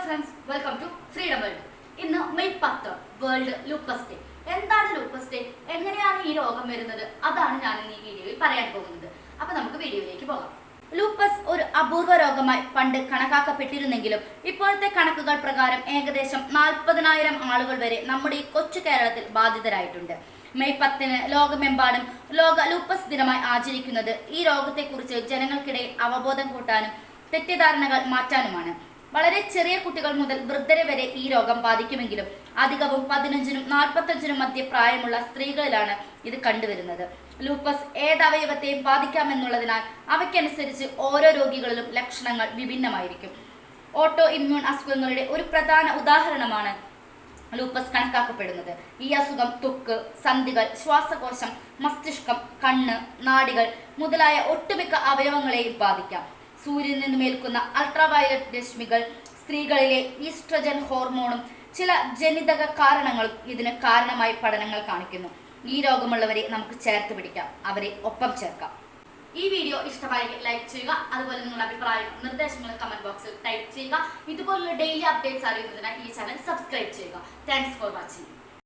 Friends, welcome to freedom world. ഇന്ന് May 10 world lupus day. എന്താണ് lupus day, എങ്ങനെയാണ് ഈ രോഗം വരുന്നത്, അതാണ് ഞാൻ ഇന്ന് ഈ വീഡിയോയിൽ പറയാൻ പോകുന്നത്. അപ്പൊ നമുക്ക് വീഡിയോയിലേക്ക് പോകാം. ലൂപ്പസ് ഒരു അപൂർവ രോഗമായി പണ്ട് കണക്കാക്കപ്പെട്ടിരുന്നെങ്കിലും ഇപ്പോഴത്തെ കണക്കുകൾ പ്രകാരം ഏകദേശം 40,000 ആളുകൾ വരെ നമ്മുടെ ഈ കൊച്ചു കേരളത്തിൽ ബാധിതരായിട്ടുണ്ട്. മെയ് 10 ലോകമെമ്പാടും ലോക ലൂപ്പസ് ദിനമായി ആചരിക്കുന്നത് ഈ രോഗത്തെക്കുറിച്ച് ജനങ്ങൾക്കിടയിൽ അവബോധം കൂട്ടാനും തെറ്റിദ്ധാരണകൾ മാറ്റാനുമാണ്. വളരെ ചെറിയ കുട്ടികൾ മുതൽ വൃദ്ധരെ വരെ ഈ രോഗം ബാധിക്കുമെങ്കിലും അധികവും 15-നും 45-നും മധ്യ പ്രായമുള്ള സ്ത്രീകളിലാണ് ഇത് കണ്ടുവരുന്നത്. ലൂപ്പസ് ഏതവയവത്തെയും ബാധിക്കാമെന്നുള്ളതിനാൽ അവയ്ക്കനുസരിച്ച് ഓരോ രോഗികളിലും ലക്ഷണങ്ങൾ വിഭിന്നമായിരിക്കും. ഓട്ടോ ഇമ്മ്യൂൺ അസുഖങ്ങളുടെ ഒരു പ്രധാന ഉദാഹരണമാണ് ലൂപ്പസ് കണക്കാക്കപ്പെടുന്നത്. ഈ അസുഖം ത്വക്ക്, സന്ധികൾ, ശ്വാസകോശം, മസ്തിഷ്കം, കണ്ണ്, നാഡികൾ മുതലായ ഒട്ടുമിക്ക അവയവങ്ങളെയും ബാധിക്കാം. സൂര്യനിൽ നിന്നും ഏൽക്കുന്ന അൾട്രാവയലറ്റ് രശ്മികൾ, സ്ത്രീകളിലെ ഈസ്ട്രജൻ ഹോർമോണും ചില ജനിതക കാരണങ്ങളും ഇതിന് കാരണമായി പഠനങ്ങൾ കാണിക്കുന്നു. ഈ രോഗമുള്ളവരെ നമുക്ക് ചേർത്ത് പിടിക്കാം, അവരെ ഒപ്പം ചേർക്കാം. ഈ വീഡിയോ ഇഷ്ടമായെങ്കിൽ ലൈക്ക് ചെയ്യുക. അതുപോലെ നിങ്ങളുടെ അഭിപ്രായങ്ങളും നിർദ്ദേശങ്ങളും കമന്റ് ബോക്സിൽ ടൈപ്പ് ചെയ്യുക. ഇതുപോലുള്ള ഡെയിലി അപ്ഡേറ്റ്സ് അറിയുന്നതിനായി ഈ ചാനൽ സബ്സ്ക്രൈബ് ചെയ്യുക. Thanks for watching.